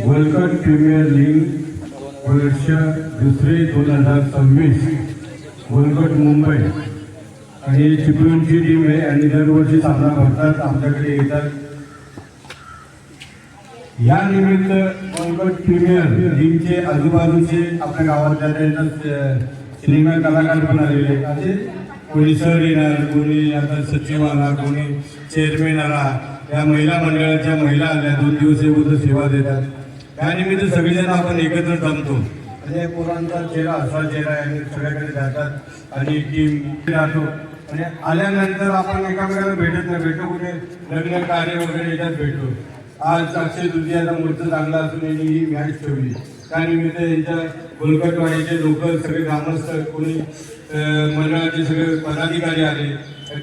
World premier league वर्ष दुसरे 2026 world Mumbai आणि चिपळूणची टीम आहे आणि दरवर्षी सामना भरतात, आमच्याकडे येतात. या निमित्त वर्ल्ड प्रीमियर लीगचे आजूबाजूचे आपल्या गावातल्या सिनेमा कलाकार पण आलेले. असे कोणी सर येणार, कोणी आता सचिव आला, कोणी चेअरमॅन आला, या महिला मंडळाच्या महिला आल्या, 2 दिवस येऊन सेवा देतात. त्यानिमित्त सगळेजण आपण एकत्र जमतो. म्हणजे पोरांचा चेहरा असा चेहरा आहे, सगळ्याकडे जातात आणि टीम राहतो. आणि आल्यानंतर आपण एकामेकाला भेटत नाही, भेटतो कुठे लग्न कार्य वगैरे याच्यात भेटतो. आज अक्षय तृतीयाचा मुहूर्त चांगला असून यांनी ही मॅच ठेवली. त्यानिमित्त यांच्या गोलकटवाडीचे लोक सगळे ग्रामस्थ, कोणी मंडळाचे सगळे पदाधिकारी आले,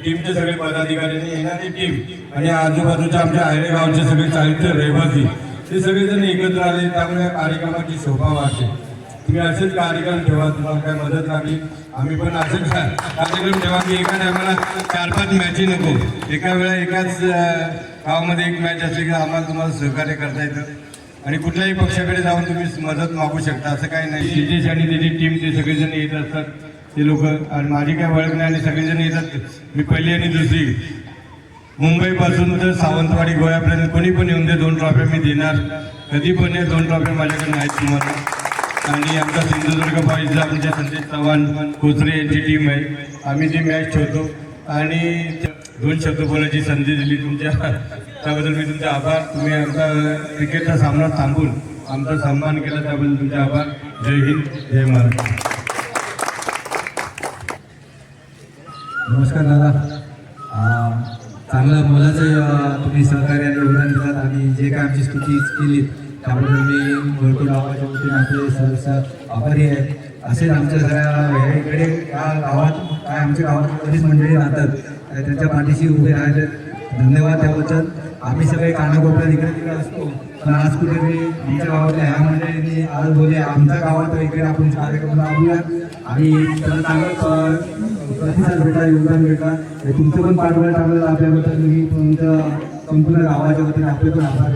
टीमचे सगळे पदाधिकारी येणारी टीम आणि आजूबाजूच्या आमच्या आयरे गावचे सगळे चाळीचे रहिवासी ते सगळेजण एकत्र आले. त्यामुळे कार्यक्रमाची शोभा वाढते. तुम्ही असेच कार्यक्रम ठेवा, तुम्हाला काय मदत लागली आम्ही पण असेच कार्यक्रम ठेवा की एका टायमाला 4-5 मॅची नको, एका वेळा एकाच गावामध्ये एक मॅच असली की आम्हाला तुम्हाला सहकार्य करता येतं. आणि कुठल्याही पक्षाकडे जाऊन तुम्ही मदत मागू शकता, असं काही नाही. सिद्धेश आणि त्याची टीम ते सगळेजण येत असतात, ते लोक. आणि माझी काय ओळख नाही आणि सगळेजण येतात. मी पहिली आणि दुसरी मुंबईपासून तर सावंतवाडी गोव्यापर्यंत कोणी पण येऊन दे, 2 ट्रॉफ्या मी देणार. कधी पण 2 ट्रॉफ्या माझ्याकडे नाहीत तुम्हाला. आणि आमचा सिंधुदुर्ग बॉईजचा आमच्या संदेश चव्हाण कोचरे यांची टीम आहे. आम्ही ती मॅच ठेवतो आणि 2 शब्द बोलायची संधी दिली तुमच्या, त्याबद्दल मी तुमचे आभार. तुम्ही आमचा क्रिकेटचा सामना थांबून आमचा सन्मान केला, त्याबद्दल तुमचे आभार. जय हिंद, जय महाराष्ट्र. नमस्कार दादा. चांगलं मुलाचं तुम्ही सहकार्याने योगदान दिलात आणि जे काय आमची स्तुती केली त्याबद्दल मी भरपूर गावाच्या वतीने आपले सदस्य आभारी आहे. असेच आमच्या सगळ्या इकडे या गावात काय आमच्या गावात बरीच मंडळी राहतात, त्यांच्या पाठीशी उभे राहिले. धन्यवाद त्याबद्दल. आम्ही सगळे कानाकोपऱ्यात इकडे तिकडे असतो, पण आज कुठेतरी आमच्या गावातल्या ह्या मंडळींनी आज बोलले आमच्या गावात इकडे आपण कार्यक्रम राबवूया आणि त्यांना चांगलं प्रतिसाद भेटला, योगदान भेटला. तुमचं पण पाठबळ चांगलं लाभल्याबद्दल मी तुमच्या संपूर्ण गावाच्या वतीने आपले पण आभार.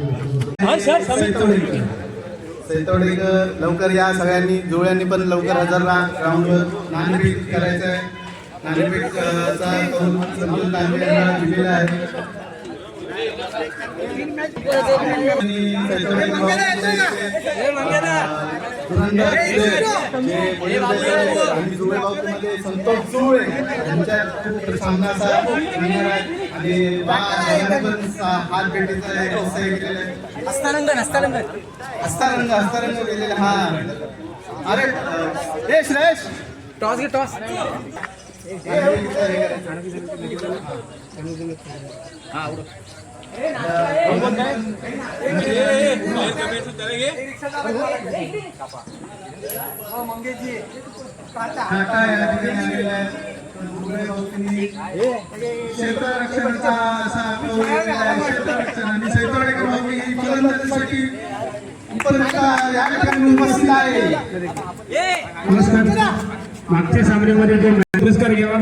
सैतवडेकर लवकर या, सगळ्यांनी जोड्यांनी पण लवकर हजर राहा. ग्राउंडवर नाणेफेक करायचं आहे. नाणेफेकचा संतोष दानवे यांना दिलेला आहे. संतोष जुळे यांच्या सामना आणि हात भेटीचा हस्तारंग केलेला. हा अरे श्रेष टॉस घे, टॉस. क्षेत्ररक्षणाचा असा आणि सैतवडेकर फलंदाजीसाठी या ठिकाणी उपस्थित आहे. मागच्या सामन्यामध्ये जो पुरस्कार घ्यावा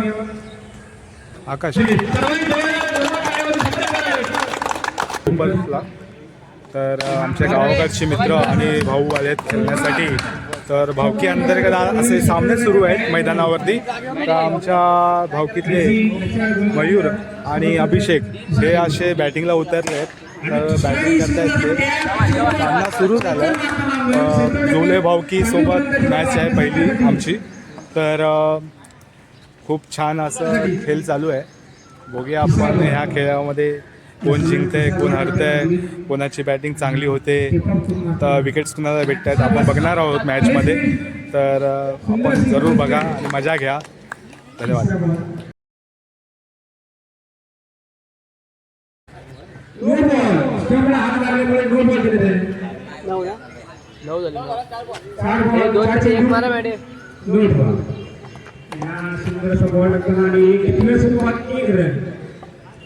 आकाश तर आमच्या गावाकडचे मित्र आणि भाऊ आलेत खेळण्यासाठी. तर भावकी अंतर्गत असे सामने सुरू आहेत मैदानावरती. तर आमच्या भावकीतले मयूर आणि अभिषेक हे असे बॅटिंगला उतरले आहेत. तर बॅटिंग करतायत ते. सामना सुरू झाला. जोले भावकी सोबत मॅच आहे पहिली आमची. तर खूप छान असं खेळ चालू आहे. बघूया आपण ह्या खेळामध्ये कोण जिंकतंय, कोण हरतंय, कोणाची बॅटिंग चांगली होते, तर विकेट्स कुणाला भेटत आहेत आपण बघणार आहोत मॅचमध्ये. तर आपण जरूर बघा आणि मजा घ्या. धन्यवाद.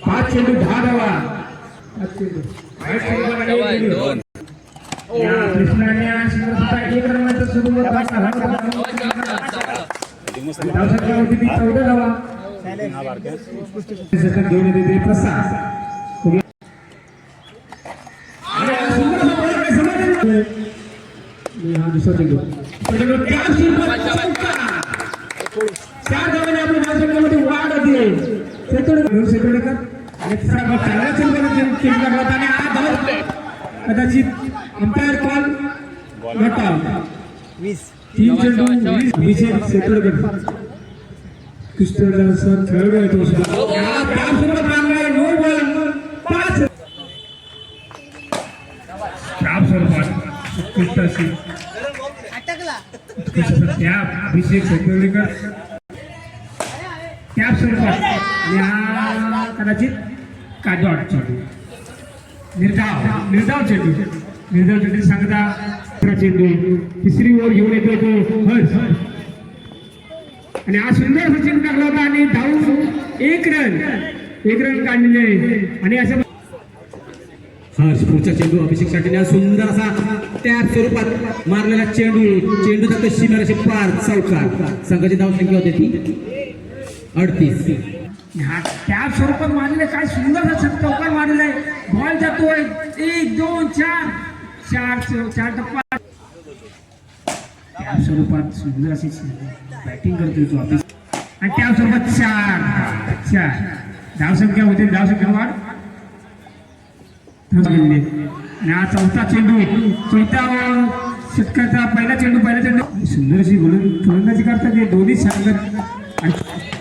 पाच चेंडू 10 धावा. कृष्णाने 1 रन सुरू होता. 14 धावा. घेऊन येते प्रसाद. दुसरा चेंडू चार धावाने आपल्या महाराष्ट्रामध्ये वाढ होते सेतोडेकर आणि तिसरा बॉल चांगला चेंडू टाकला होता आणि हा धाव कदाचित अंपायर कॉल नॉट आउट 3 चेंडू 20 सेतोडेकर कृष्ण सर खेळलो आहे तो नो बॉल 5 प्राप्त स्वरूपात त्या अभिषेक सेतोडेकर त्या स्वरूपात आणि हा कदाचित काजॉट चेंडू निर्धाव चेंडू सांगता चेंडू तिसरी ओव्हर घेऊन येतो तो हर्ष आणि हा सुंदर चेंडू टाकला होता आणि धाव एक रन काढलेले आणि असं हर्ष पुढचा चेंडू अभिषेक साठी सुंदर असा त्या स्वरूपात मारलेला चेंडू जातो सीमेरेषे पार चौकार संघाची धावसंख्या होते ती 38 हा त्या स्वरूपात मारलेलं काय सुंदर चौकार मारलेला आहे बॉल जातोय 1 2 4 टप्पा त्या स्वरूपात सुंदर अशी बॅटिंग करतोय तो अभिषेक आणि त्या स्वरूपात 4 धावसंख्या होते धावसंख्या वाढ आणि हा चौथा षटकाचा पहिला चेंडू सुंदर अशी गोलंदाजी करतात हे दोन्ही संघ आणि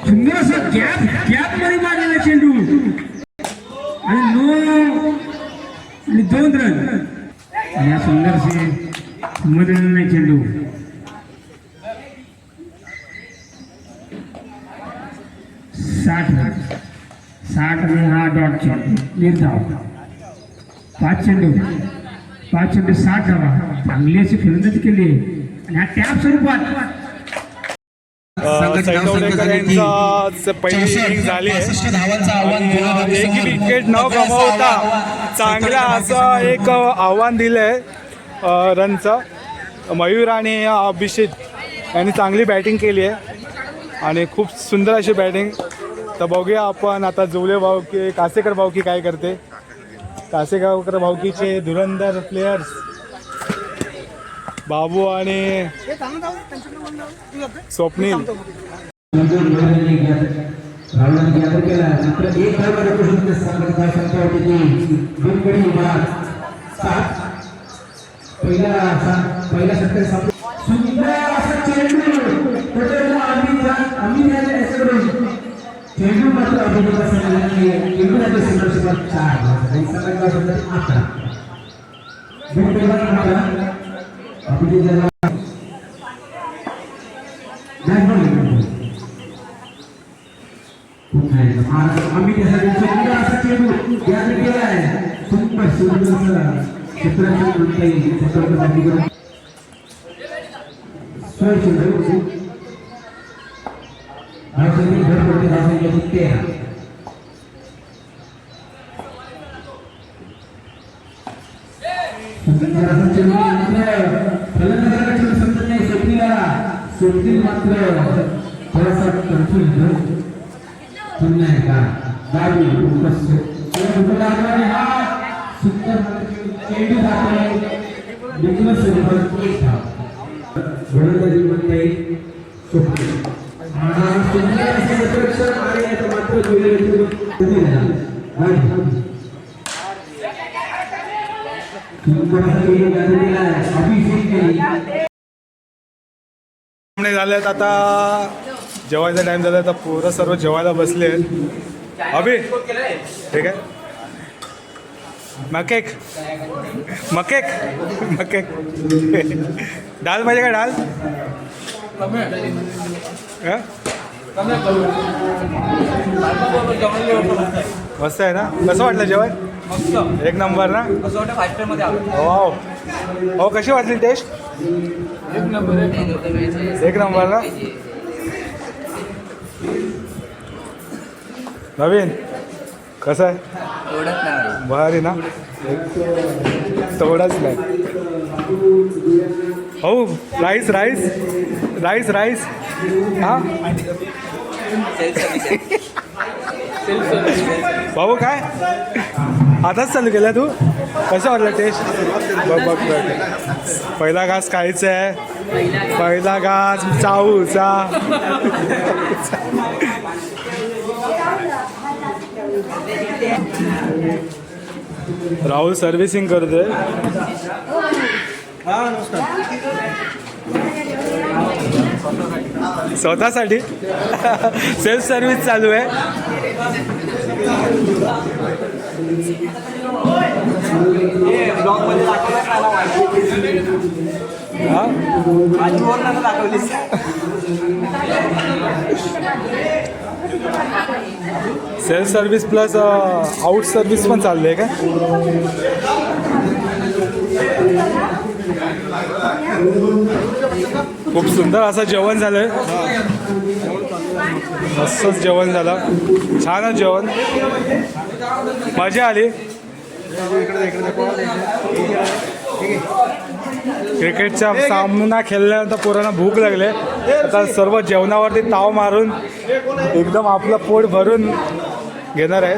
सुंदर असं गॅप मध्ये मारलेला चेंडू आणि 2 रन आणि हा सुंदर असे समजलेला नाही चेंडू 60 आणि हा डॉट चेंडू निर्धाव 5 चेंडू 60 धावा चांगली अशी फलंदाजी केली आणि हा टॅप स्वरूपात सैतवडेकर यांचा पहिली इनिंग झाली आहे एक विकेट न गमावता चांगला असं एक आव्हान दिलंय रनचं मयूर आणि अभिषेक यांनी चांगली बॅटिंग केली आहे आणि खूप सुंदर अशी बॅटिंग तर बघूया आपण आता जुले भाऊकी कासेकर भाऊकी काय करते कासेगावकर भाऊकीचे धुरंधर प्लेयर्स बाबू आणि स्वप्नील चेंडू मात्र अभिनेता संघाने चेंडूसाठी संघर्षात 4 आणि संघाचा 11 बिनपेला मात्र अभिनेताला आम्ही त्यासाठी चेंडू असा चेंडू याने केला आहे सुंदर क्षेत्राची म्हणता येईल क्षेत्राची चेंडू आजही घर पडते धावसंख्या 13 सुंदर चेंडू फलंदाजाला समजत नाही स्वप्नील मात्र थोडासा कन्फ्युज पुन्हा एकदा डावी चेंडू हा सुंदर चेंडू जातोय बिघडून स्वरूपात 1 धाव गोलंदाजी म्हणता येईल स्वप्नील झालेत आता जेवायचा टाइम झाला आता पोरं सर्व जेवायला बसले अभि ठीक आहे मकेक डाल पाहिजे का डाल मस्त आहे ना कसं वाटलं जेवण एक नंबर ना हो हो कशी वाटली टेस्ट एक नंबर ना नवीन कसं आहे भारी ना तेवढाच नाही हो राईस हां भाऊ काय आताच चालू केला तू कसं वाटलं टेस्ट बघ बघ बघ पहिला घास खायचा आहे पहिला घास चाऊचा राहुल सर्व्हिसिंग करतोय स्वतःसाठी सेल्फ सर्व्हिस चालू आहे self service plus out service पण चालू आहे का खूप सुंदर असं जेवण झालंय मस्तच जेवण झालं छानच जेवण मजा आली क्रिकेटचा सामना खेळल्यानंतर पोरांना भूक लागले आता सर्व जेवणावरती ताव मारून एकदम आपलं पोट भरून घेणार आहे